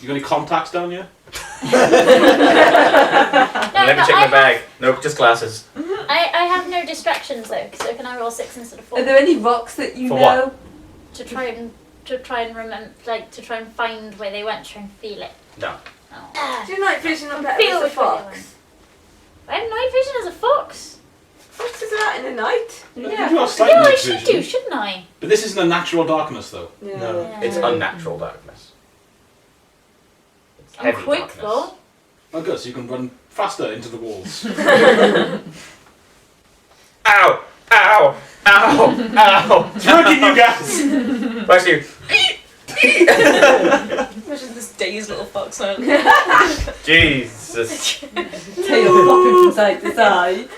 You got any contacts down here? Let me check my bag. Nope, just glasses. I have no distractions though, so can I roll 6 instead of 4? Are there any rocks that you For know? what? To try and remember, like to try and find where they went, try and feel it. No. Oh. Do night vision up better Feel as a which way they fox? went. I have night vision as a fox. Foxes are out in the night. You do have slight Yeah, I night should vision. do, shouldn't I? But this isn't a natural darkness, though. Yeah. No, it's unnatural darkness. It's I'm heavy quick darkness. though. Oh, good, so you can run faster into the walls. Ow! Ow! Ow! Ow! It's working, you guys! Well, actually, Imagine this dazed little fox on. Jesus. Tail flopping from side to side.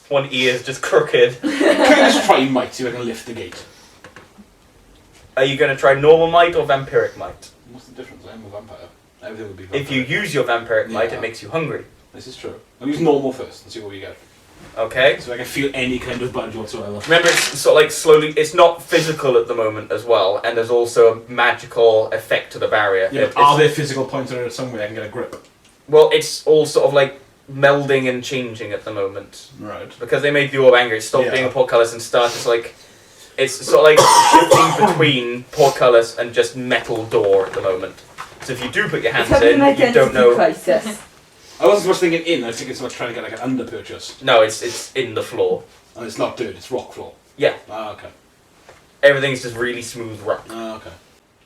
One ear's just crooked. Can I just try might, see if I can lift the gate? Are you going to try normal might or vampiric might? What's the difference? I am a vampire. Everything would be vampire. If you use your vampiric might, Yeah. it makes you hungry. This is true. I'll use normal first and see what we get. Okay? So I can feel any kind of budge whatsoever. Remember, it's sort of like slowly, it's not physical at the moment as well, and there's also a magical effect to the barrier. Yeah, are there physical points in it somewhere I can get a grip? Well, it's all sort of like melding and changing at the moment. Right. Because they made the orb angry, it stopped Yeah. being a portcullis and started like... It's sort of like shifting between portcullis and just metal door at the moment. So if you do put your It's hands having an in, you identity don't know... crisis. I wasn't so much thinking in, I was thinking so much trying to get like an under purchase. No, it's in the floor. And it's not dirt, it's rock floor. Yeah. Ah, okay. Everything's just really smooth rock. Ah, okay.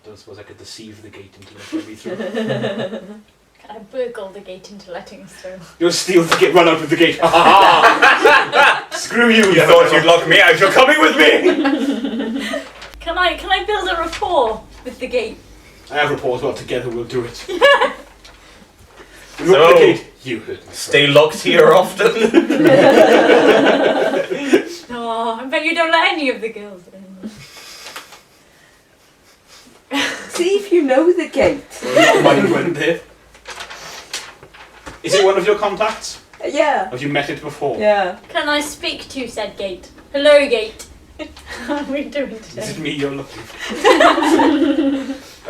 Don't suppose I could deceive the gate into letting me through. Can I burgle the gate into letting us through? You'll steal the gate, run out of the gate. Screw you! You thought you'd lock me out, you're coming with me! Can I build a rapport with the gate? I have reports, well, together we'll do it. So, Look at the gate. You heard me. Stay locked here often. Oh, I bet you don't let any of the girls in. See if you know the gate. Not mine went there. Is it one of your contacts? Yeah. Have you met it before? Yeah. Can I speak to said gate? Hello, gate. How are we doing Is today? it me you're looking for?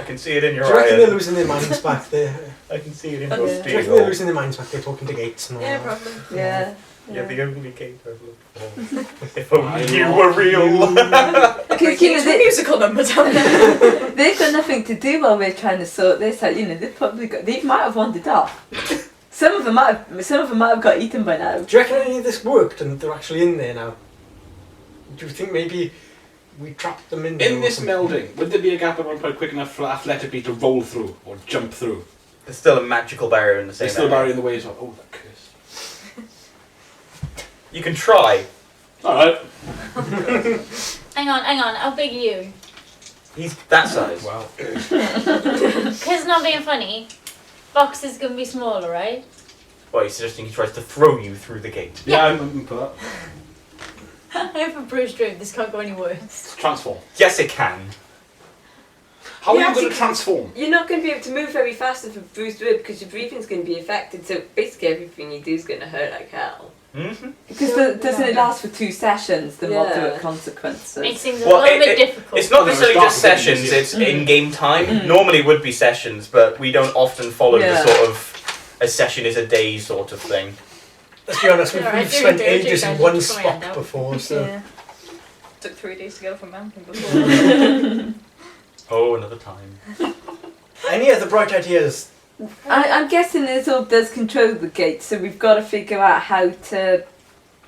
I can see it in your Do you reckon they're eyes. losing their minds back there? I can see it in Yeah. your Do Do you reckon they're steel. losing their minds back there talking to gates and all Yeah, that? probably. Yeah. You're the only gate I've looked for. If I only you love were real. Because, you know, Musical numbers on they've got nothing to do while we're trying to sort this out. You know, they might have wandered off. Some of them might have got eaten by now. Do you reckon any of this worked and they're actually in there now? Do you think maybe we trapped them in there? In or this something? melding, would there be a gap at one point quick enough for athletically to roll through or jump through? There's still a magical barrier in the same There's still a area. barrier in the way as well. Oh, that curse. You can try. Alright. Hang on, how big are you? He's that size. Wow. Because not being funny, Fox is going to be smaller, right? Well, he's suggesting he tries to throw you through the gate. Yeah, I'm for that. I have a bruised rib, this can't go any worse. Transform. Yes, it can. How You are you actually- going to transform? You're not going to be able to move very fast with a bruised rib because your breathing's going to be affected. So basically, everything you do is going to hurt like hell. Mm-hmm. Because doesn't it last for 2 sessions, the Yeah. moderate consequences? Makes things a Well, little bit difficult. It's not Well, necessarily it's just dark, sessions, isn't it? it's in-game time. Normally it would be sessions, but we don't often follow Yeah. the sort of a session is a day sort of thing. Let's be honest, Alright, we've do spent it, ages do it, in do one it, spot do it. before, so... Yeah. Took 3 days to go from Mountain before. Oh, another time. Any other bright ideas? I'm guessing this all does control the gate, so we've got to figure out how to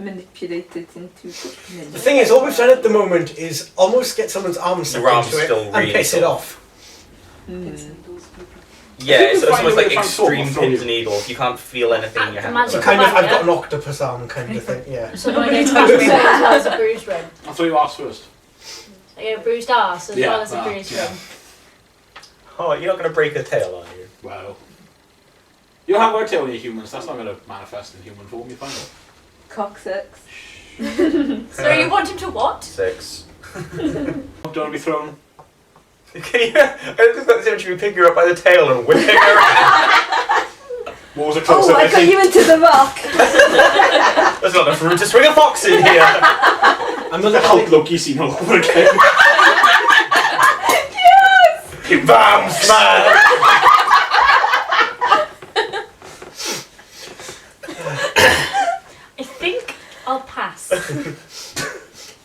manipulate it into The thing is, all we've done at the moment is almost get someone's arm Your stuck arm's into it still and really piss it sore. off. Yeah, think it's we find almost a way like to transform extreme or throw pins you. and needles. You can't feel anything in your hand. Magic So kind of, Come on, I've yeah. got an octopus arm kind of thing, yeah. So do I get touched me as well as a bruised rib? I thought you asked first. I get a bruised arse as Yeah, well as a ah, bruised yeah. rib. Oh, you're not going to break a tail, are you? Well. You have our tail, you humans. That's not going to manifest in human form. You find it. Coccyx. So you want him to what? 6. Don't want to be thrown. Can you? I just got this image of you picking her up by the tail and whipping her around. What was it close Oh, I got you into the rock! There's not enough room to swing a fox in here. I'm The not Hulk Loki scene all over again. Bam smash! I think I'll pass.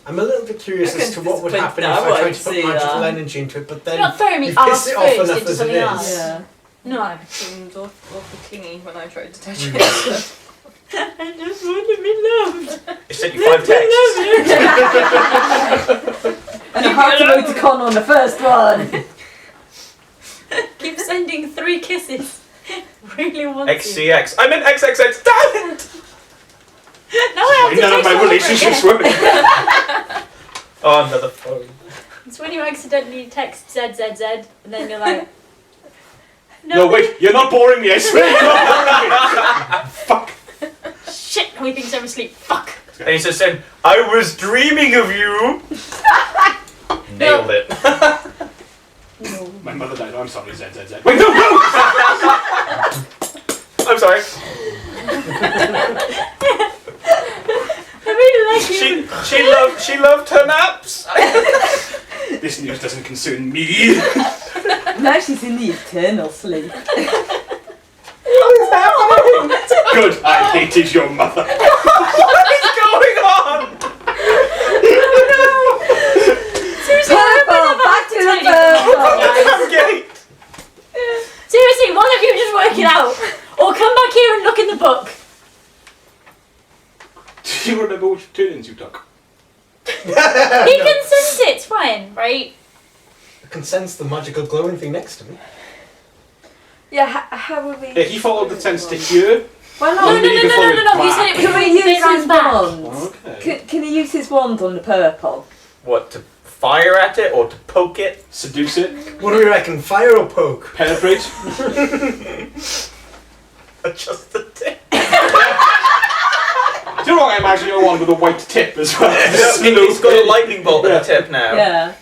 I'm a little bit curious I as can to what would disappoint happen if now, I I tried to put see magical that. energy into it, but then You're not throwing me you arse piss it off first enough into as it something is. else. Yeah. No. Seemed awfully clingy when I tried to touch Mm. it. I just want to be loved. It sent you 5 texts. And a heart emoticon on the first one. Keep sending 3 kisses. Really want to. XCX. I meant XXX. Damn it! No, I have to None of text my all over relationships again. work. Oh, another phone. It's when you accidentally text ZZZ and then you're like, No, wait, you're not boring me, I swear you're not boring me. Fuck. shit, we think I'm asleep. Fuck. And he just said, I was dreaming of you. Nailed it. No. My mother died. Oh, I'm sorry, ZZZ. Wait, no! I'm sorry. I really like you. She loved her naps. This news doesn't concern me. Now she's in the eternal sleep. Good, I hated your mother. What is going on? Seriously, Purple, back to the purple. I'm gay. Seriously, one of you just work it out. Or come back here and look in the book. Do you remember which turn-ins you took? He can sense it, it's fine, right? I can sense the magical glowing thing next to me. Yeah, how are we? Yeah, he followed the sense to here. Well, No, no, no, no, no, no, no. He said it was Can we a use bit round his back. wand? Okay. Can he use his wand on the purple? What, to fire at it or to poke it? Seduce it. What do we reckon? Fire or poke? Penetrate. Just the tip. Do you know what I imagine you're one with a white tip as well? He's got a lightning bolt at the tip now. Yeah.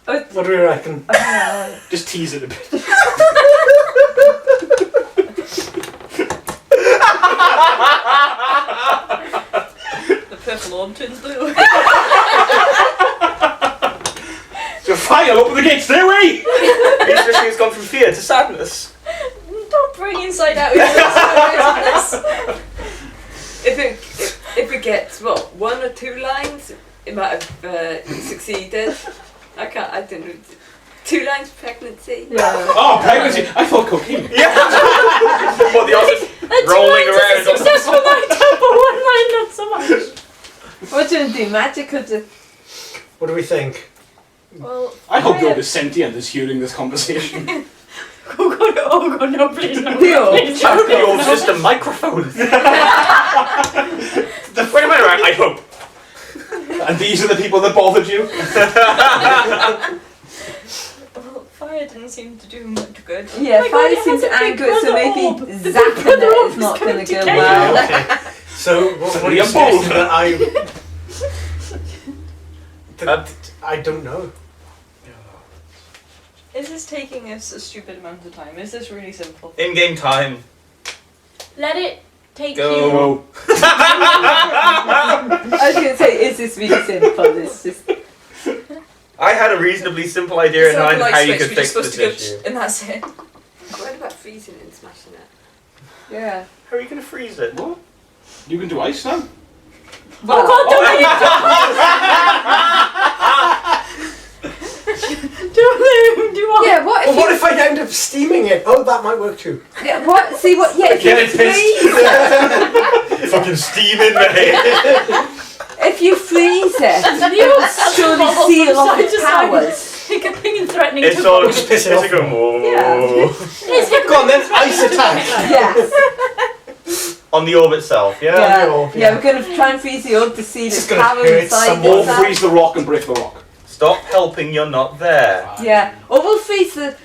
What do we reckon? Just tease it a bit. The purple orb turns blue. So fire, open the gate, stay away! He's gone from fear to sadness. Don't bring Inside Out into this. If it gets what 1 or 2 lines, it might have succeeded. I don't know. 2 lines pregnancy. Yeah. Oh, pregnancy! I thought cocaine. Yeah. What, the office rolling around? A successful night out, but 1 line not so much. What do you do? Magic or just... What do we think? Well, I hope you're sentient is hearing this conversation. Oh god, no, please, no. Ew. Please, I no. hope you're just a microphone. Wait a minute, right? I hope. And these are the people that bothered you? well, fire didn't seem to do much good. Yeah, Oh my fire God, it seems has a big angry, so brother maybe orb. The big zapping brother it orb is is not going going to to go kill well. Okay. So what are Somebody you unfold. suggesting that I don't know. Is this taking us a stupid amount of time? Is this really simple? In-game time. Let it take Go. you. No. I was going to say, is this really simple? It's just... I had a reasonably simple idea in It's not mind like how you switch, could we're fix just this supposed to issue. go, and that's it. What about freezing it and smashing it? Yeah. How are you going to freeze it? What? You can do ice now? Oh god, don't let him do all. Yeah, what if Well, what you... if I end up steaming it? Oh, that might work too. Yeah, what? See what? Yeah, if Get you it freeze, Fucking steaming, mate. if you freeze it, You surely bubble seal from off side its to side. powers. Hiccupping and threatening It's to all fall. just piss it it's off. a go, whoa. Yeah. Go on then, ice attack. Yes. On the orb itself, yeah? Yeah. the orb, Yeah, yeah. we're going to try and freeze the orb to see It's the gonna power hurt inside some Or more. freeze the rock and break the rock. Stop helping, you're not there. Yeah. Or we'll freeze the...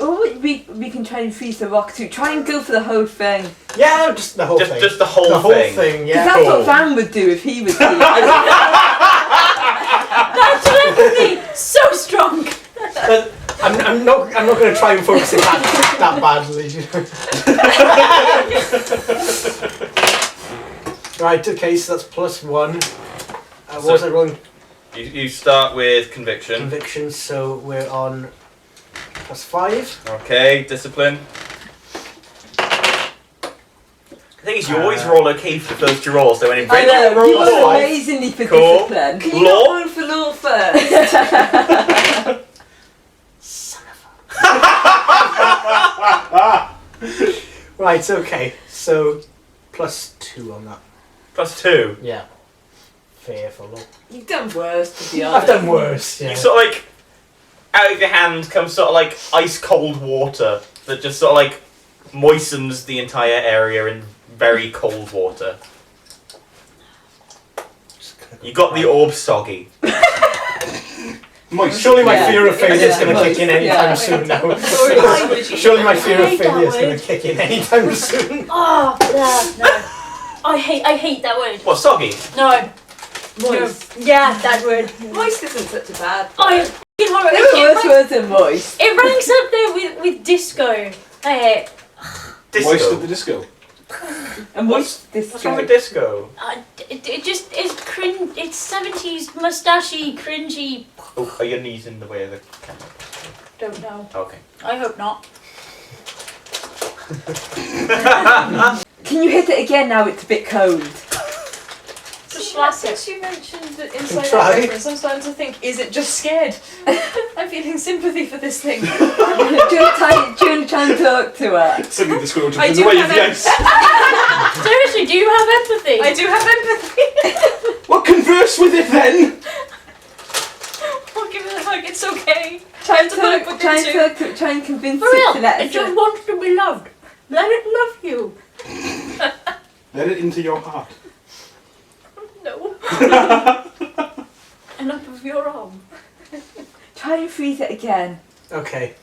Or we can try and freeze the rock too. Try and go for the whole thing. Yeah, just the whole thing. Just the whole the whole thing. thing, Because yeah. that's Cool. what Van would do if he was here. That's telepathy! So strong! But I'm not going to try and focus it that badly. Right, okay, so that's +1. What was I rolling? You start with conviction. Conviction, so we're on +5. Okay, discipline. The thing is, you always roll okay for the first 2 rolls, so when it I know, roll you roll four, amazingly for Cool. discipline. Can you not roll for law first? Right, okay. So, +2 on that. +2. Yeah. Fair for law. You've done worse, to be I've honest. done worse, yeah. You sort of like, out of your hand comes sort of like ice cold water that just sort of like moistens the entire area in very cold water. You got the orb soggy. Moist. Surely my Yeah. fear of failure is Yeah. going to kick in anytime Yeah. soon now. Sorry. Surely my fear I of hate failure that is going word. to kick in anytime soon. Oh, no. I hate that word. What, soggy? No. Moist. No. Yeah, that word. Moist isn't such a bad I word. fucking horror. There are worse words than moist. It ranks up there with disco. Disco. Moist at the disco. And moist What's wrong with disco. disco? It just is cringe. It's 70s mustachy, cringy. Oh, are your knees in the way of the camera? Don't know. Okay. I hope not. Can you hit it again now it's a bit cold? Just slap it. Since you mentioned the inside Try. out reference, I'm starting to think, is it just scared? I'm feeling sympathy for this thing. Do you want to try and talk to her? Suddenly the squirrel I jumps in do the way have of the a- ice. Seriously, do you have empathy? I do have empathy. Well, converse with it then. I'll give it a hug, it's okay. Time to put up with Try it and too. talk to, try and convince For it real, to let it us just wants to be loved. Let it love you. Let it into your heart. No. And up of your arm. Try and freeze it again. Okay.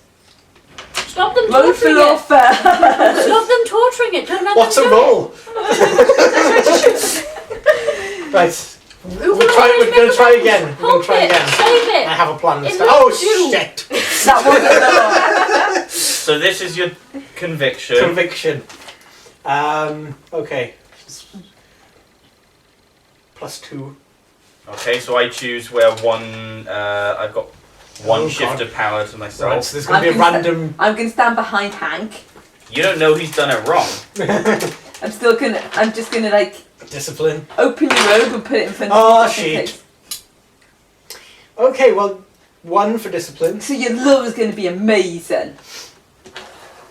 Stop them Roll for torturing law it. first. Stop them torturing it. Don't let What's a them do roll? Right. Who We're going to try again. We're going Hold to try it. again. Save I it. have a plan this It time. looks Oh, you. shit. That wasn't law. So this is your conviction. Conviction. Okay. +2. Okay, so I choose where one. I've got one Oh, shift God. of power to Right, myself. so there's going to be a random. I'm going to stand behind Hank. You don't know he's done it wrong. I'm just gonna like Discipline. open your robe and put it in front Oh, of you. shit. Okay, well, 1 for discipline. So your love is going to be amazing.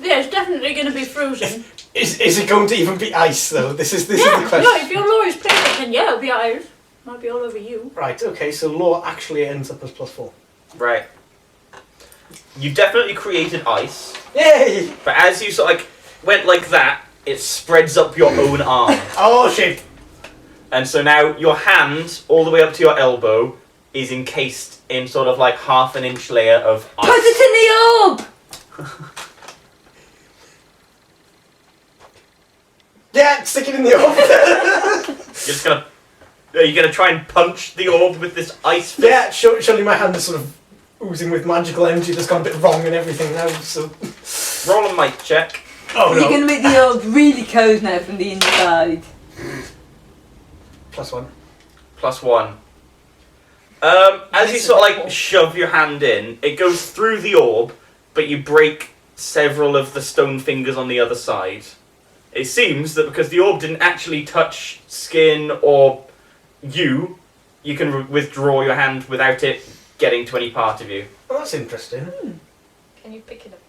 Yeah, it's definitely going to be frozen. Is it going to even be ice though? This is the Yeah, question. if your law is perfect, then yeah, it'll be ours. Might be all over you. Right. Okay. So law actually ends up as +4. Right. You definitely created ice, Yay! but as you sort of like went like that, it spreads up your own arm. Oh shit! And so now your hand, all the way up to your elbow, is encased in sort of like half an inch layer of Put ice. it in the orb. Yeah, stick it in the orb. You're just gonna. Are you gonna try and punch the orb with this ice fist? Yeah, surely my hand is sort of oozing with magical energy that's gone a bit wrong and everything now. So. Roll a mic check. Oh You're no. going to make the orb really cold now from the inside. +1. +1. As you sort of like shove your hand in, it goes through the orb, but you break several of the stone fingers on the other side. It seems that because the orb didn't actually touch skin or you can withdraw your hand without it getting to any part of you. Well, that's interesting. Can you pick it up?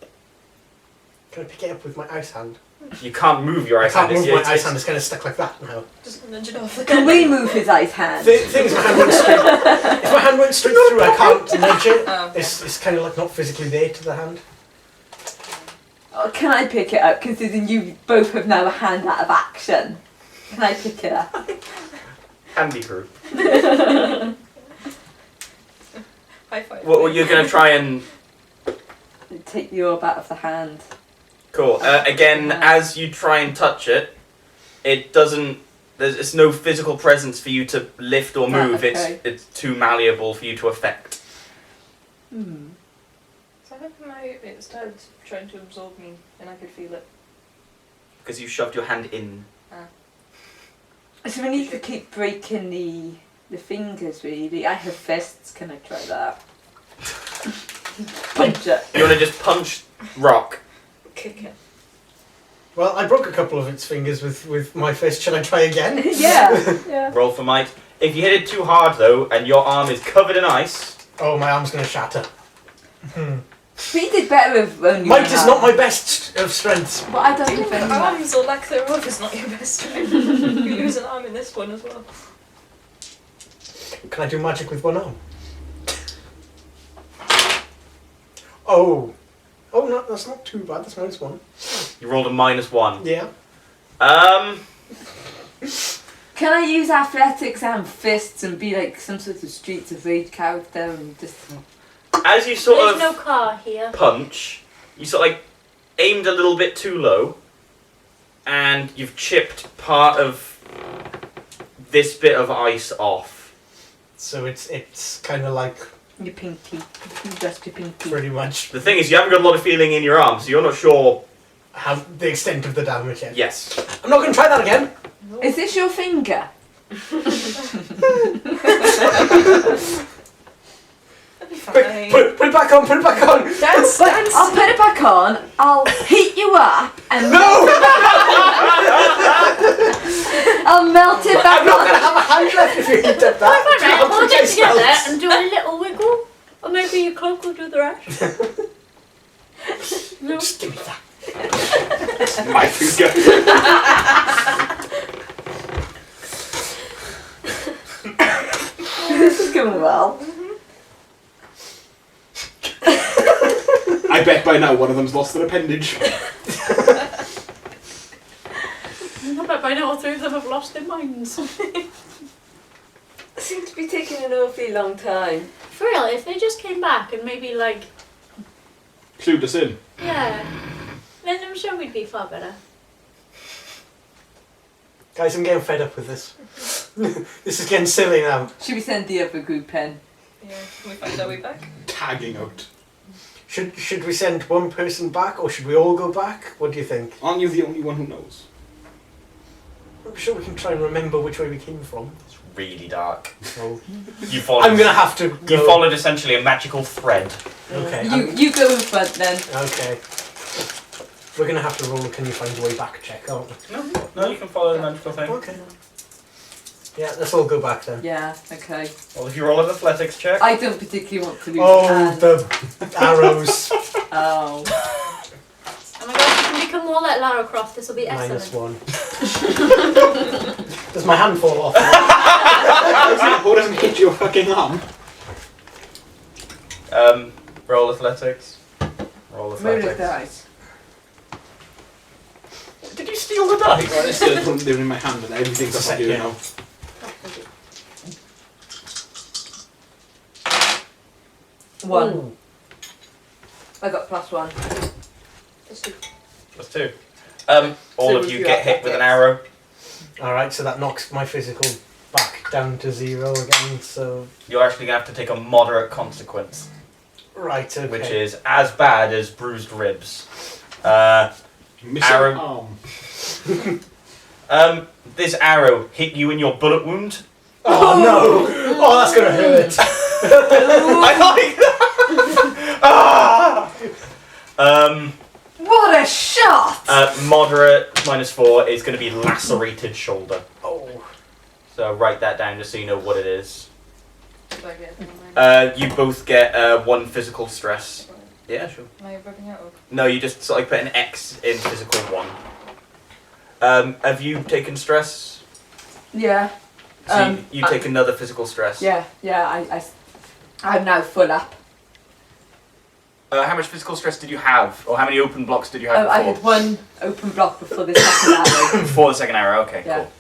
Can I pick it up with my ice hand? You can't move your I ice can't hand. move It's- my ice it's- hand. It's kind of stuck like that now. Just nudge it off. Can we move his ice hand? Thing is, my hand went straight. If my hand went straight through, I can't nudge it. Oh, okay. It's kind of like not physically there to the hand. Oh, can I pick it up, considering you both have now a hand out of action? Can I pick it up? Handy group. High five. Well, you're going to try and... Take the orb out of the hand. Cool. Again, as you try and touch it, it doesn't... There's no physical presence for you to lift or Ah, move. okay. It's too malleable for you to affect. Hmm. So how come it started trying to absorb me and I could feel it? Because you shoved your hand in. So we need to keep breaking the fingers, really. I have fists. Can I try that? Punch it. You want to just punch rock? Kick it. Well, I broke a couple of its fingers with my fist. Shall I try again? Yeah. Roll for might. If you hit it too hard though, and your arm is covered in ice, Oh, my arm's going to shatter. But you did better with only Might one is hand. not my best of strengths. But I don't defend that. Arms or lack thereof is not your best friend. You lose an arm in this one as well. Can I do magic with one arm? Oh. Oh, no, that's not too bad. That's -1. you rolled a -1. Yeah. Can I use athletics and fists and be like some sort of Streets of Rage character and just... As you sort There's of no car here. punch, you sort of like aimed a little bit too low, and you've chipped part of this bit of ice off. So it's kind of like Your pinky. Just your pinky. pretty much The thing is, you haven't got a lot of feeling in your arm, so you're not sure. have the extent of the damage yet. Yes. I'm not going to try that again. Is this your finger? Quick, put it back on, put it back on. Dance, But dance. I'll put it back on, I'll heat you up, and No! I'll melt it back I'm not on. going to have a hand left if you eat that. Alright, Do you know how we'll quick get it together smells? and do a little wiggle. Or maybe your cloak will do the rest. No? Just give me that. My finger. This is going well. I bet by now one of them's lost their appendage. I bet by now all three of them have lost their minds. It seems to be taking an awfully long time. For real, if they just came back and maybe like, Clued us in. yeah, then I'm sure we'd be far better. Guys, I'm getting fed up with this. This is getting silly now. Should we send the other group in? Yeah, can we find our way back? Tagging out. Should we send one person back or should we all go back? What do you think? Aren't you the only one who knows? I'm sure we can try and remember which way we came from. It's really dark. So You followed. I'm gonna have to go. You followed essentially a magical thread. Okay. You go in front then. Okay. We're gonna have to roll a can you find your way back check, aren't we? No, you can follow the magical thing. Okay. Yeah, let's all go back then. Yeah, okay. Well, if you roll an athletics check. I don't particularly want to lose Oh, a hand. the arrows. Oh. Oh my god, if you can become more like Lara Croft, this will be excellent. -1. Does my hand fall off? Who doesn't hit your fucking arm? Roll athletics. Roll Move athletics. the dice. Did you steal the dice? Right, I still put them in my hand and everything's up to you Yeah. now. One. Ooh. I got +1. Plus 2. All So of if you you get have hit with an athletics. arrow. Alright, so that knocks my physical back down to 0 again, so... You're actually going to have to take a moderate consequence, Right, okay. which is as bad as bruised ribs. Missing Arrow. arm. This arrow hit you in your bullet wound. Oh no! Oh, that's gonna hurt! I like that! What a shot! Moderate -4 is going to be lacerated shoulder. Oh. So write that down just so you know what it is. Do I get it? You both get 1 physical stress. Yeah, sure. Am I rubbing out? Or... No, you just sort of put an X in physical 1. Have you taken stress? Yeah. So you take another physical stress. Yeah, I'm now full up. How much physical stress did you have? Or how many open blocks did you have I before? had one open block before the second arrow. Before the second arrow, okay, Yeah. cool.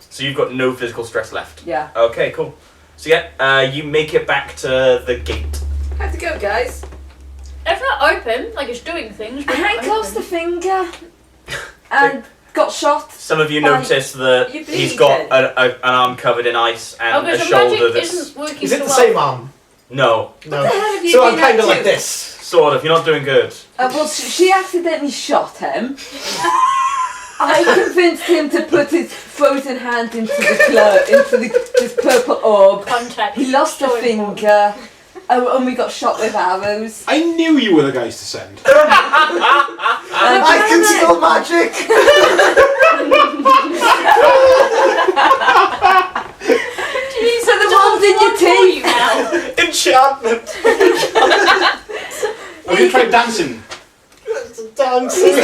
So you've got no physical stress left. Yeah. Okay, cool. So yeah, you make it back to the gate. How'd it go, guys? It's not open, like it's doing things. But Hank not lost a open. finger and got shot. Some of you Bye. notice that You he's bleed got then. an arm covered in ice and Okay, a so shoulder magic that's... isn't working Is it so the well. same arm? No, No. What the hell have you So I'm been kind up of like to? this. sort of. You're not doing good. Well, she accidentally shot him. I convinced him to put his frozen hand into the this purple orb. Contact. He lost a So important. finger. Oh, and we got shot with arrows. I knew you were the guys to send. I can still magic! Jeez, So the ones in your teeth. now. Enchantment! Have you tried dancing? Dancing!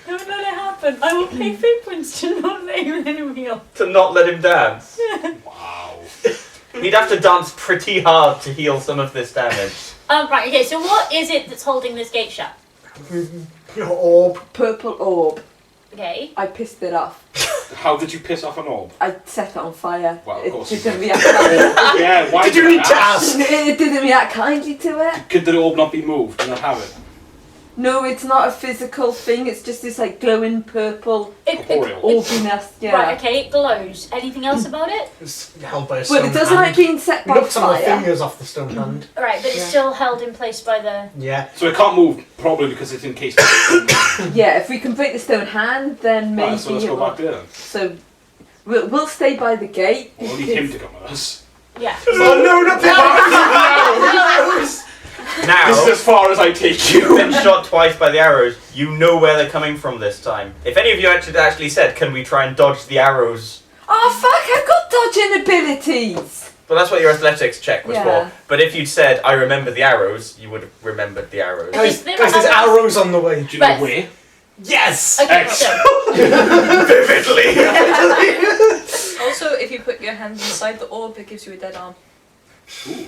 Don't let it happen. I will pay footprints to not let him in a wheel. To not let him dance. Wow. He'd have to dance pretty hard to heal some of this damage. Right, okay, so what is it that's holding this gate shut? Your orb. Purple orb. Okay. I pissed it off. How did you piss off an orb? I set it on fire. Well, of It course you didn't did. react kindly. Yeah, why Did you need to ask? It didn't react kindly to it. Could the orb not be moved and not have it? No, it's not a physical thing. It's just this like glowing purple Corporeal. orbiness. Yeah. Right, okay, it glows. Anything else about it? It's held by a stone Well, it doesn't hand. like being set by Knocked some of the fire. fingers off the stone hand. Right, but it's Yeah. still held in place by the... Yeah. So it can't move, probably because it's encased. Yeah, if we can break the stone hand, then maybe. Alright, so let's it go will- back there then. So we'll stay by the gate. We'll need him to come with us. Yeah. Oh no, not the arrows! Now, This is as far as I take you. you've been shot twice by the arrows. You know where they're coming from this time. If any of you actually said, can we try and dodge the arrows? Oh fuck! I've got dodging abilities. Well, that's what your athletics check was Yeah. for. But if you'd said, I remember the arrows, you would have remembered the arrows. Is Guys, there guys, there's arrows? arrows on the way. Do you know Right. where? Yes! Okay, Excellent. so... Vividly! Also, if you put your hand inside the orb, it gives you a dead arm. Ooh.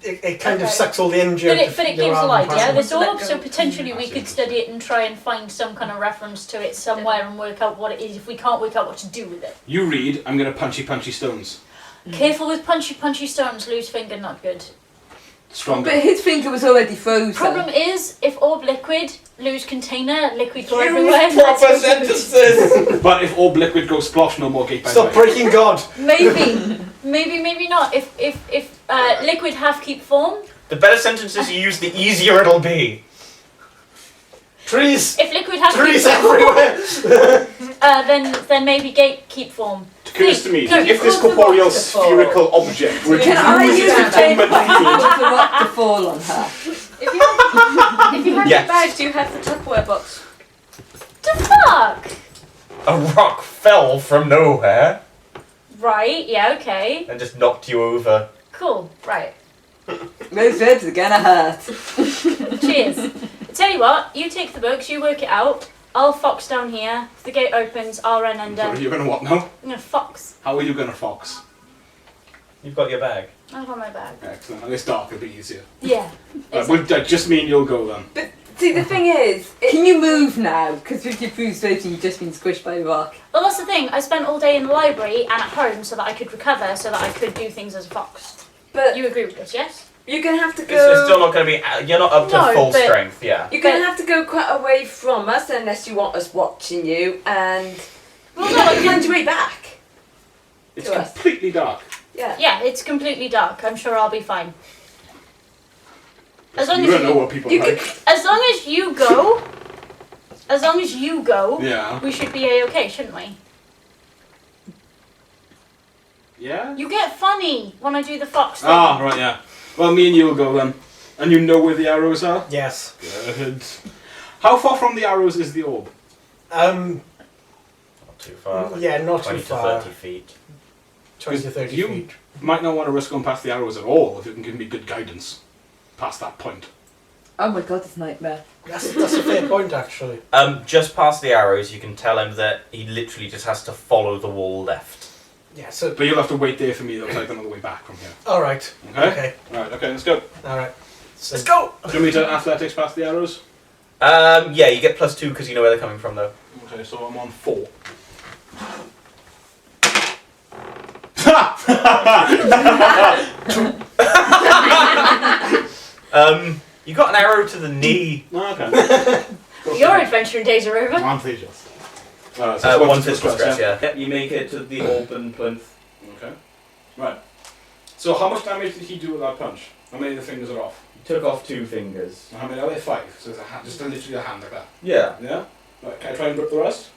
It kind of Okay. sucks all the energy But out it of gives your arm light, yeah? and This Let orb, go. so potentially we That's could study it and try and find some kind of reference to it somewhere and work out what it is if we can't work out what to do with it. You read, I'm going to punchy stones. Careful with punchy stones, loose finger, not good. Stronger. But his finger was already frozen. Problem is, if orb liquid, lose container, liquid go Use everywhere. proper that's- sentences! But if orb liquid goes splosh, no more gate by Stop breaking God! Maybe not. If liquid half keep form, The better sentences you use, the easier it'll be. Trees! if liquid half keep Trees form, everywhere! then maybe gate keep form. Occurs to me, No, if this cause the corporeal rock to fall. spherical object were to Can I use use its a chain atonement field, for the rock to fall on her? If you have Yes. your bag, do you have the Tupperware box? The fuck? A rock fell from nowhere Right. Yeah. Okay. and just knocked you over. Cool. Right. Those ribs are gonna hurt. Cheers. Tell you what, you take the books, you work it out. I'll fox down here. If the gate opens, I'll run under. Sorry, you're going to what now? I'm gonna fox. How are you going to fox? You've got your bag. I've got my bag. Excellent. And it's dark, it'll be easier. Yeah. Right, well, just me and you'll go then. But see, the thing is, can you move now? Because with your bruised ribs, you've just been squished by a rock. Well, that's the thing. I spent all day in the library and at home so that I could recover, so that I could do things as a fox. But You agree with this, yes? you're gonna have to It's still go. not going to be. You're not up to No, full but- strength, yeah. You're gonna have to go quite away from us unless you want us watching you, and Well, no, I find your way back. It's To us. completely dark. Yeah. Yeah, it's completely dark. I'm sure I'll be fine. As long You as don't know what people You like. As long as you go, Yeah. we should be a-okay, shouldn't we? Yeah? You get funny when I do the fox thing. Ah, right, yeah. Well, me and you'll go then. And you know where the arrows are? Yes. Good. How far from the arrows is the orb? Not too far. Yeah, not 20 too to far. 30 feet. 20 to 30 You- feet. Might not want to risk going past the arrows at all if you can give me good guidance past that point. Oh my god, it's nightmare. That's a fair point, actually. Just past the arrows, you can tell him that he literally just has to follow the wall left. Yeah, so. But you'll have to wait there for me though, because I don't know the way back from here. Alright. Okay? Okay. Right, okay, let's go. Alright. So, Let's go! Do you want me to athletics past the arrows? Yeah, you get +2 because you know where they're coming from, though. Okay, so I'm on 4. You got an arrow to the knee. Okay. Your adventuring days are over. I'm pleased. Alright, so it's One physical physical stress, yeah. Yep, you make it to the open plinth. Okay. Right. So how much damage did he do with that punch? How many of the fingers are off? Took off 2 fingers. And how many are there? 5. So there's a hand, just literally a hand like that. Yeah. Yeah? Right, can I try and grip the rest?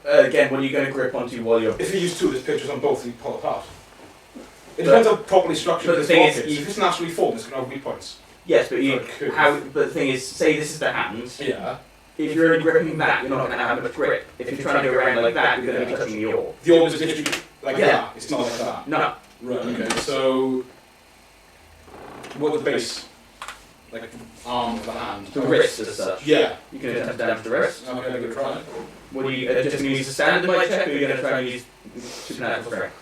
Again, what are you going to grip onto while you're... If you use 2, there's pictures on both and you pull apart. It depends how properly structured but the this thing block is, is. If it's naturally formed, it's going to have weak points. Yes, but Okay. but the thing is, say this is the hand. Yeah. If you're only gripping that, you're not going to have much grip. If you're trying to go around like that, you're going to be touching the orb. The orb is literally like Yeah. that. It's not like that. No. Right. Okay. So, what the base? Like the arm of the hand. The wrist as such. Yeah. You can attempt to damage the wrist. Okay, I'm gonna try. What are you just going to use a standard might check, or are you going to try and use supernatural strength?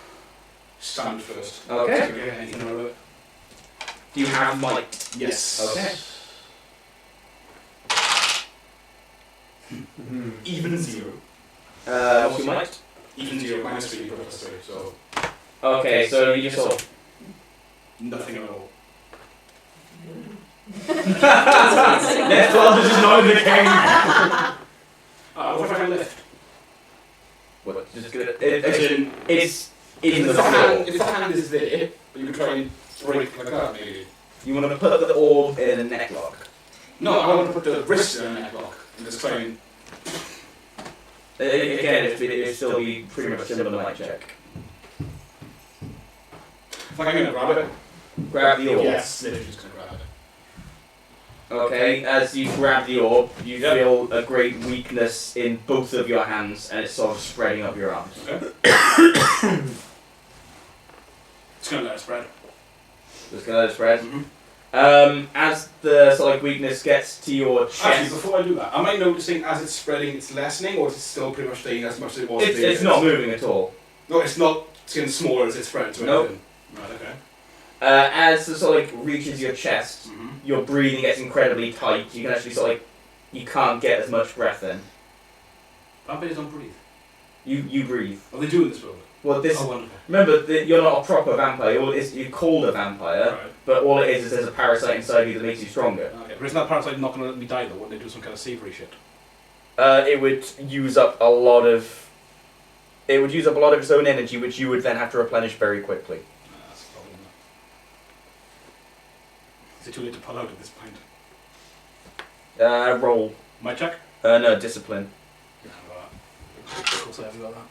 Stand first. Okay. Okay. Anything out of it? Do you have might? Yes. Okay. Even 0. What's your might? Even 0 minus 3 plus 3. So Okay, so you just sort of. nothing at all. Next one is not in the game. What if I can lift? What? Just good. As in, It's in the if the hand, floor. if the hand is there, but you can try and break like that maybe. You want to put the orb in a neck lock. No, I want to put the wrist in a neck lock and just try and. Again, it'd still be pretty much similar to might check. Like I'm gonna grab it. Grab the orb. Yes, literally just gonna grab it. Okay, as you grab the orb, you Yep. feel a great weakness in both of your hands, and it's sort of spreading up your arms. It's gonna let it spread. Just gonna let it spread. Mm-hmm. As the sort of like weakness gets to your chest, Actually, before I do that, am I noticing as it's spreading, it's lessening, or is it still pretty much staying as much as it was? it's not moving at all. No, it's not getting smaller as it spreads. Or Nope. anything. Right. Okay. As the sort of like reaches your chest, Mm-hmm. your breathing gets incredibly tight. You can actually sort of like, you can't get as much breath in. Vampires don't breathe. You breathe. What are they doing in this world? Well, this Oh, wonderful. remember that you're not a proper vampire. You're called a vampire, Right. but all it is there's a parasite inside you that makes you stronger. Okay. But isn't that parasite not going to let me die though? Wouldn't they do some kind of savoury shit? It would use up a lot of. It would use up a lot of its own energy, which you would then have to replenish very quickly. That's the problem. Is it too late to pull out at this point? Roll. My check? No, discipline. Yeah, Of course I haven't got that.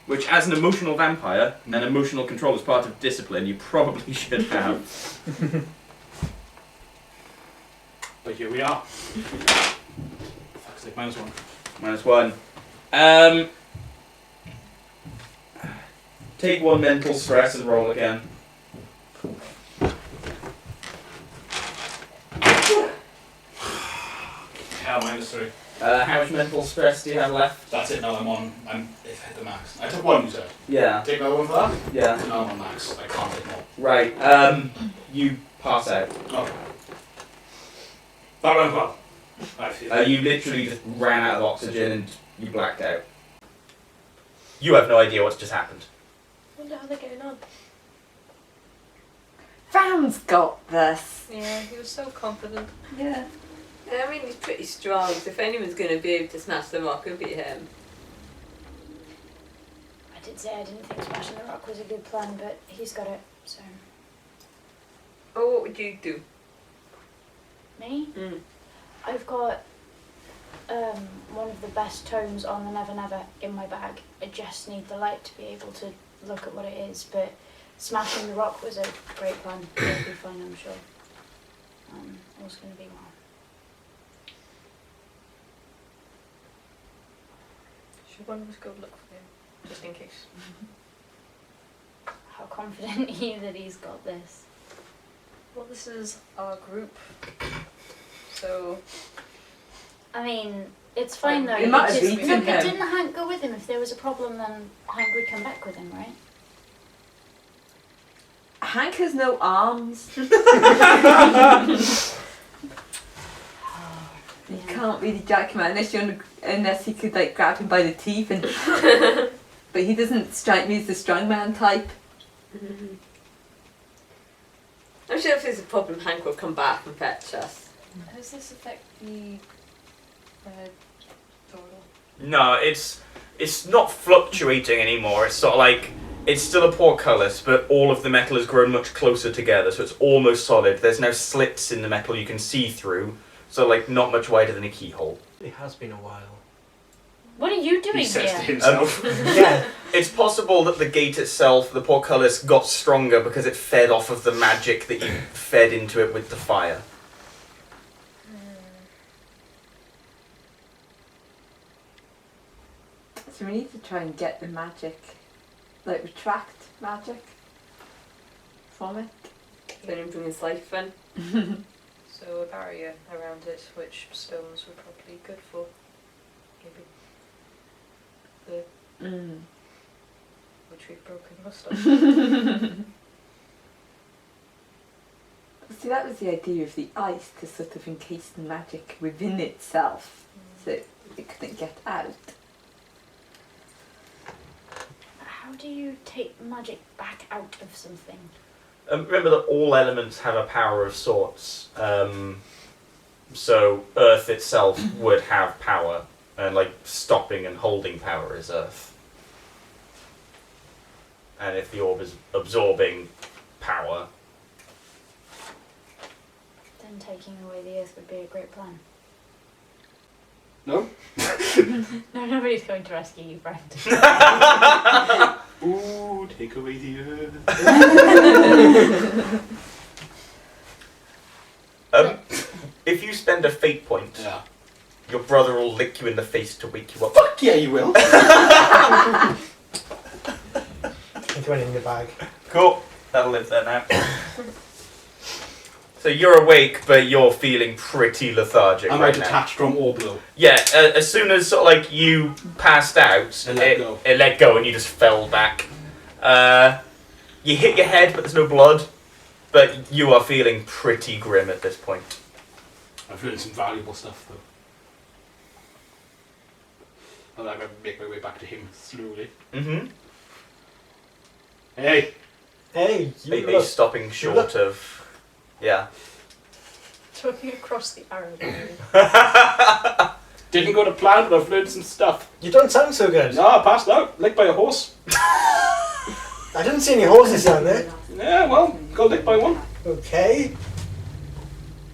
Which, as an emotional vampire, and emotional control is part of discipline, you probably should have. But here we are. Fuck's sake, -1. -1. Take 1 mental stress and roll again. Yeah, -3. How much mental stress do you have left? That's it now, I'm hit the max. I took 1, you said. Yeah. Take another one for that? Yeah. No, I'm on max. I can't take more. Right. You pass out. Okay. That went well. I feel You literally just ran out of oxygen and you blacked out. You have no idea what's just happened. I wonder how they're getting on. Van's got this. Yeah, he was so confident. Yeah. Yeah, I mean, he's pretty strong, so if anyone's going to be able to smash the rock, it'll be him. I did say I didn't think smashing the rock was a good plan, but he's got it, so. Oh, what would you do? Me? Mm. I've got one of the best tomes on the Never Never in my bag. I just need the light to be able to look at what it is, but smashing the rock was a great plan. It'll be fun, I'm sure. All's going to be well. Should one of us go look for him, just in case? How confident are you that he's got this? Well, this is our group, so I mean, it's fine though. He you might have just- eaten but him. didn't Hank go with him? If there was a problem, then Hank would come back with him, right? Hank has no arms. You can't really jack him out unless he could like grab him by the teeth and. But he doesn't strike me as the strongman type. I'm sure if there's a problem, Hank will come back and fetch us. does this affect the red total? No, it's not fluctuating anymore. It's sort of like it's still a portcullis, but all of the metal has grown much closer together, so it's almost solid. There's now slits in the metal you can see through, so like not much wider than a keyhole. It has been a while. What are you doing He says to here? himself. Yeah. It's possible that the gate itself, the portcullis, got stronger because it fed off of the magic that you fed into it with the fire. So we need to try and get the magic, like retract magic from it. Then I'm doing siphon. So a barrier around it, which stones would probably be good for. Maybe Mm. which we've broken most of. See, that was the idea of the ice, to sort of encase the magic within itself, so it couldn't get out. How do you take magic back out of something? Remember that all elements have a power of sorts. So Earth itself would have power, and like stopping and holding power is Earth. And if the orb is absorbing power, Then taking away the earth would be a great plan. No? No, nobody's going to rescue you, friend. Ooh, take away the earth. if you spend a fate point, Yeah. your brother will lick you in the face to wake you up. Fuck yeah, you will. Into anything in the bag. Cool. That'll live there now. So you're awake, but you're feeling pretty lethargic Am I right now. detached from orb though? Yeah, as soon as sort of like you passed out, It let go. It let go and you just fell back. You hit your head, but there's no blood. But you are feeling pretty grim at this point. I've learned some valuable stuff though. I'm gonna make my way back to him slowly. Mm-hmm. Hey! Hey, Are you you look. stopping short of... Yeah. Talking across the arrow. Didn't go to plan, but I've learned some stuff. You don't sound so good. No, I passed out. Licked by a horse. I didn't see any horses down there. Yeah, well, got licked by one. Okay.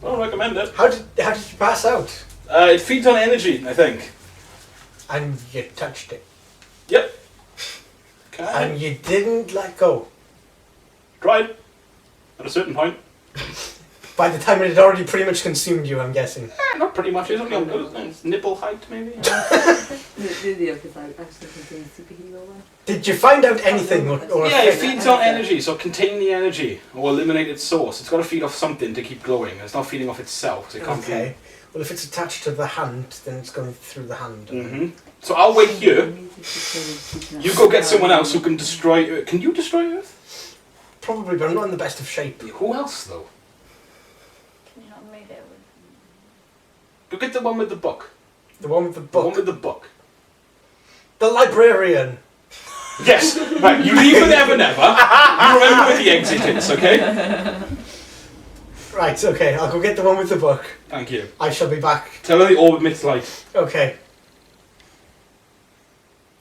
I don't recommend it. How did you pass out? It feeds on energy, I think. And you touched it. Yep. Okay. And you didn't let go. Tried. At a certain point. By the time it had already pretty much consumed you, I'm guessing. Not pretty much. It's only on it's nipple height, maybe. The other side, I was thinking superhero one. Did you find out anything? Or Yeah, it feeds on energy, so contain the energy or eliminate its source. It's got to feed off something to keep glowing. It's not feeding off itself. So it can't Okay. Well, if it's attached to the hand, then it's going through the hand. Mm-hmm. So I'll wait here. You go get someone else who can destroy Earth. Can you destroy Earth? Probably, but I'm not in the best of shape. Who else, though? Can you not move it? Go get the one with the book. The one with the The one book. with the book. The librarian. Yes. Right, you leave with Never Never. You remember where the exit is, okay? Right, okay, I'll go get the one with the book. Thank you. I shall be back. Tell her the orb emits light. Okay.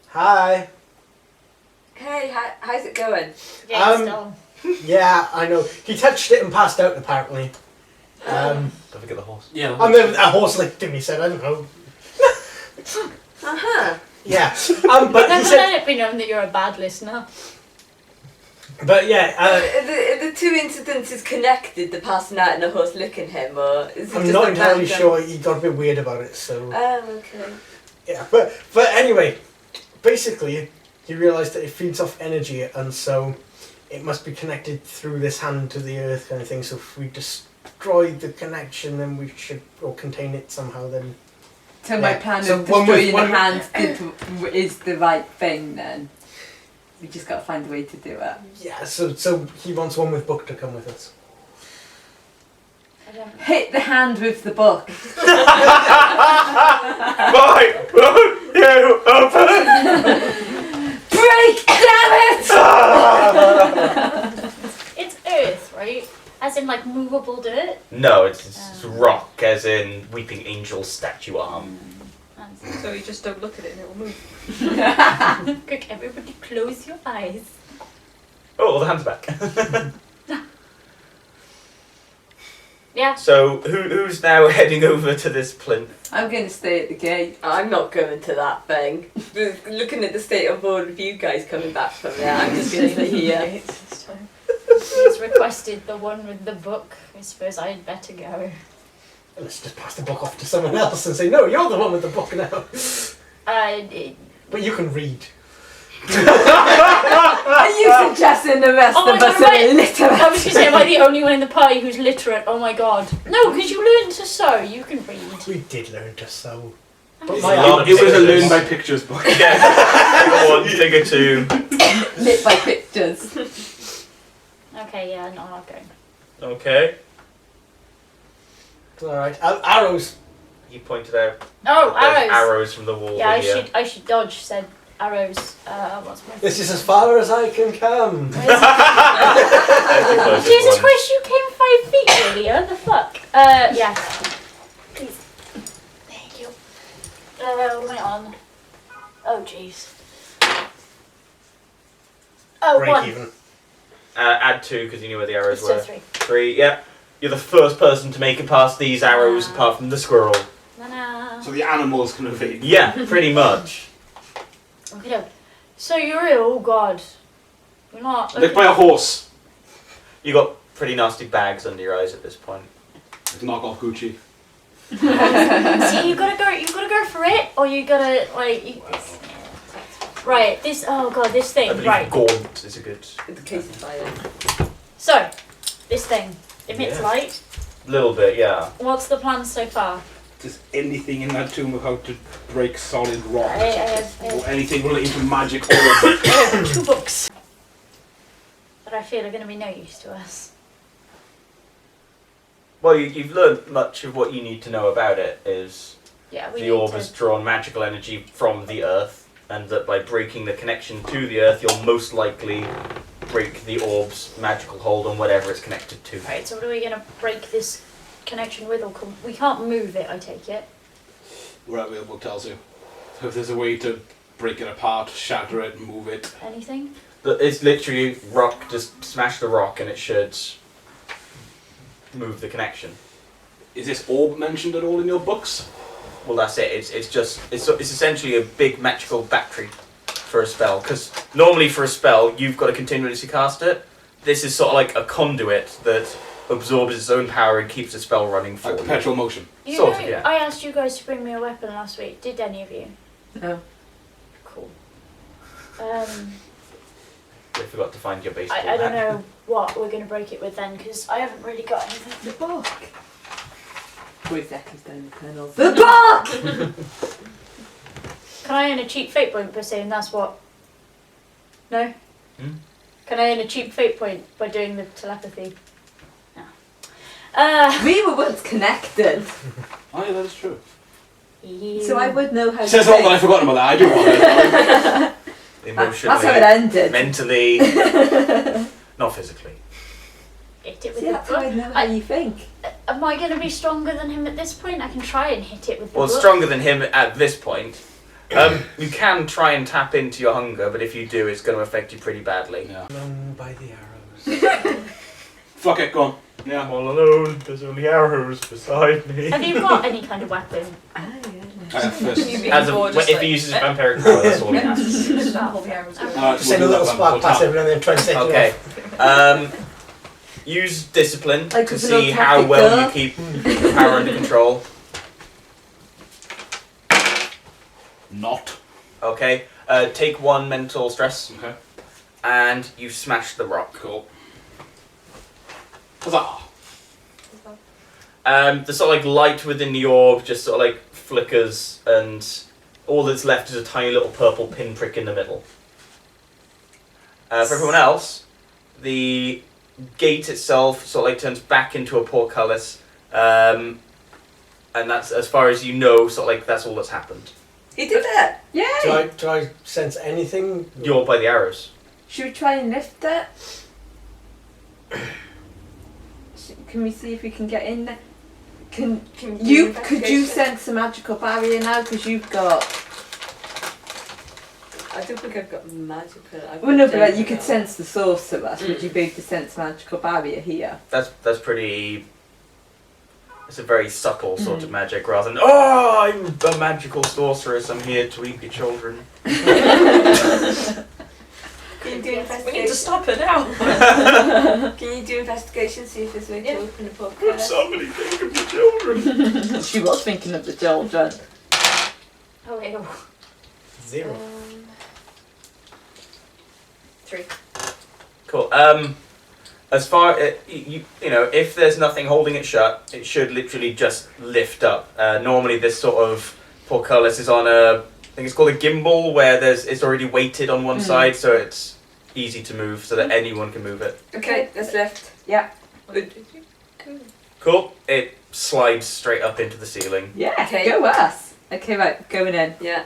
Hi. Hey, how's it going? Yeah, still. Yeah, I know. He touched it and passed out, apparently. Don't forget the horse. Yeah. And then a horse licked him, he said, I don't know. Uh-huh. Yeah. But he Never said... let it be known that you're a bad listener. But yeah, Are the two incidences connected, the passing out and the horse licking him, or is it I'm just not a entirely random- sure. He got a bit weird about it, so... Okay. Yeah, but anyway, basically, he realised that it feeds off energy, and so it must be connected through this hand to the earth kind of thing, so if we destroy the connection, then we should, or contain it somehow, then... So my Yeah, plan so of one with- destroying the one- hand is the right thing then. We just got to find a way to do it. Yeah, so he wants one with book to come with us. I don't. Hit the hand with the book. Why won't you open? Break! Damn it! It's earth, right? As in like movable dirt. No, it's rock, as in Weeping Angel statue arm. So you just don't look at it and it will move. Quick, everybody close your eyes. Oh, the hand's back. Yeah. So who's now heading over to this plinth? I'm going to stay at the gate. I'm not going to that thing. Looking at the state of all of you guys coming back from there, I'm just going to stay here. He's requested the one with the book. I suppose I'd better go. Let's just pass the book off to someone else and say, no, you're the one with the book now. But you can read. Are you suggesting the rest Oh my of us God, are right. illiterate? I was going to say, am I the only one in the party who's literate? Oh my god. No, because you learn to sew. You can read. We did learn to sew. Oh, But is my it? arm- It was a learn by pictures book. Yeah. Figure 1, figure 2. Lit by pictures. Okay, yeah, no, I'm not going. Okay. Alright, arrows. He pointed out Oh, there's arrows. arrows from the wall Yeah, here. I should dodge said arrows. What's my This is as far as I can come. That's the closest Jesus one. Christ, you came 5 feet earlier. The fuck? Yeah. Please. Thank you. What am I on? Oh, jeez. Oh, Break 1. even. Add 2 because you knew where the arrows So were. 3. 3, yeah. You're the first person to make it past these arrows apart from the squirrel. Na-na. So the animals can evade. Yeah, pretty much. Okay, so you're ill. Oh god. You're not. Licked by a horse. You got pretty nasty bags under your eyes at this point. Knock off Gucci. See, you gotta go for it, or you gotta like. Right. This. Oh god. This I thing. believe Right. gaunt is a good In the case of fire. So, this thing emits Yeah. light. little bit, yeah. What's the plan so far? Does anything in that tomb of how to break solid rock? I have Or anything relating to magic or I have 2 books that I feel are going to be no use to us. Well, you've learned much of what you need to know about it is Yeah, we the need orb to. has drawn magical energy from the earth, and that by breaking the connection to the earth, you'll most likely break the orb's magical hold on whatever it's connected to. Right. So what are we going to break this connection with? Or we can't move it. I take it. wherever the book tells you. So if there's a way to break it apart, shatter it, move it. Anything? It's literally rock, just smash the rock and it should move the connection. Is this orb mentioned at all in your books? Well, that's it. It's essentially a big magical battery for a spell. Because normally for a spell, you've got to continuously cast it. This is sort of like a conduit that absorbs its own power and keeps the spell running for Like you. perpetual motion. You Sort know, of, yeah. I asked you guys to bring me a weapon last week. Did any of you? No. Cool. They forgot to find your baseball I don't bat. know what we're going to break it with then, because I haven't really got anything. The book. Voice echoes down the panels. The book! Can I earn a cheap fate point by saying that's what? No? Hmm? Can I earn a cheap fate point by doing the telepathy? No. We were once connected, Oh yeah, that is true. so I would know how Says to all that I've forgotten about that. I do want it. Emotionally, That's how it ended. mentally, not physically. hit it with See, the that's how I book. know how you think. Am I going to be stronger than him at this point? I can try and hit it with the Well, book. stronger than him at this point. You can try and tap into your hunger, but if you do, it's going to affect you pretty badly. Yeah. Blown by the arrows. Fuck it, go on. Yeah. all alone. There's only arrows beside me. Have you got any kind of weapon? Ah, I have first. You being As of, bored, just if like, he uses his vampiric power, that's all he has. Just send a little spark past everyone and then try and set Okay. it off. Use discipline Like to with an see how automatic well gun? you keep your power under control. Not. Okay. Take 1 mental stress, Okay. and you smash the rock. Cool. Huzzah! The sort of like light within the orb just sort of like flickers, and all that's left is a tiny little purple pinprick in the middle. For everyone else, the gate itself sort of like turns back into a portcullis, and that's, as far as you know, sort of like that's all that's happened. He did it! Yay! Do I sense anything? You're by the arrows. Should we try and lift it? Can we see if we can get in there? Can Can you? do Could you investigation? sense a magical barrier now? Because you've got. I don't think I've got magical. I've Well, no, but like, you general. could sense the source of us. Would you be able to sense magical barrier here? That's pretty It's a very subtle sort of magic rather than, oh, I'm a magical sorceress, I'm here to eat your children. Can you do We need to investigation? stop her now. Can you do investigation? See if there's a way to open a book? Somebody think of the children. She was thinking of the children. Oh, ew. 0. 3. Cool. As far you know, if there's nothing holding it shut, it should literally just lift up. Normally, this sort of portcullis is on a, I think it's called a gimbal, where it's already weighted on one side, so it's easy to move, so that anyone can move it. Okay, that's left. Yeah. 1, 2, 3. Cool. It slides straight up into the ceiling. Yeah. Okay. Go us. Okay, right. Going in. Yeah.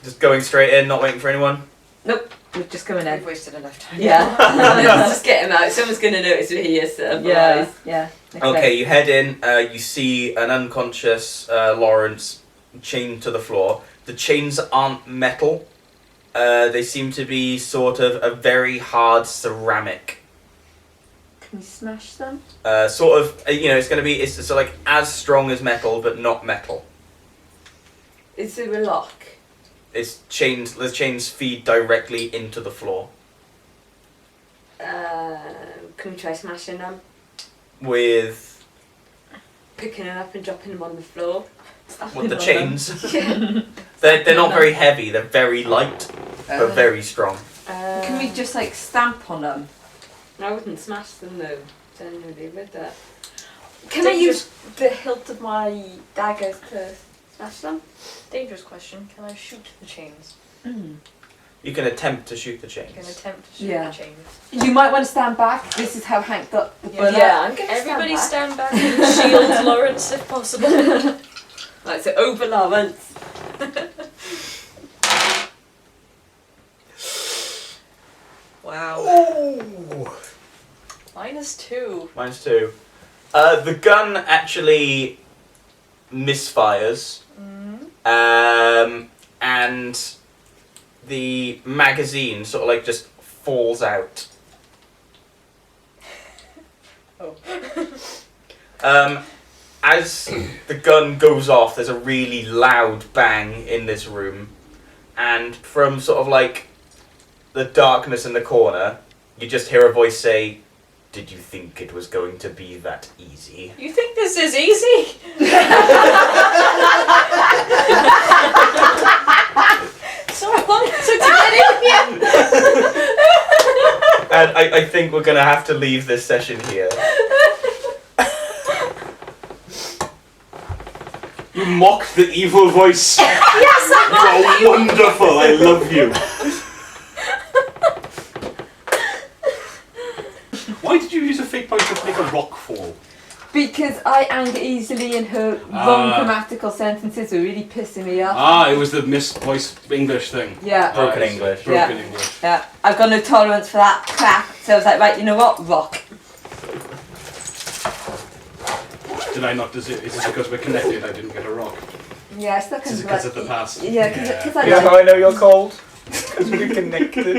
Just going straight in, not waiting for anyone. We're just going I've in. wasted enough time. Yeah. Let's just get him out. Someone's going to notice we're here, so Yeah. Yeah. Okay, you head in. You see an unconscious Lawrence chained to the floor. The chains aren't metal. They seem to be sort of a very hard ceramic. Can we smash them? Sort of, you know, it's going to be, it's sort of like as strong as metal, but not metal. is there a lock? It's chains. The chains feed directly into the floor. Can we try smashing them? With Picking them up and dropping them on the floor? what, the chains? They're not very heavy. They're very light, but very strong. Can we just like stamp on them? I wouldn't smash them though. Generally with that. Can I use the hilt of my daggers to Smash them? dangerous question? Can I shoot the chains? You can attempt to shoot the I chains. can attempt to shoot Yeah. the chains. You might want to stand back. This is how Hank got the bullet. I'm going everybody stand back and shield Lawrence if possible. Right, so over Lawrence. Wow. Oh! -2. -2. The gun actually misfires, and the magazine sort of like just falls out. Oh. As the gun goes off, there's a really loud bang in this room, and from sort of like the darkness in the corner, you just hear a voice say, "Did you think it was going to be that easy?" You think this is easy? So long it took to get in here. And I think we're going to have to leave this session here. You mocked the evil voice. Yes, you are wonderful. I love you. Why did you use a fake point to make a rock fall? Because I anger easily and her wrong grammatical sentences were really pissing me off. It was the misvoiced English thing. Yeah. Broken English. Broken Yeah. English. Yeah. I've got no tolerance for that crap. So I was like, right, you know what? Rock. Did I not deserve? Is it because we're connected? I didn't get a rock. Yeah, I still Is can it because of the past? Yeah, because I You know like how I know you're cold? Because we're connected.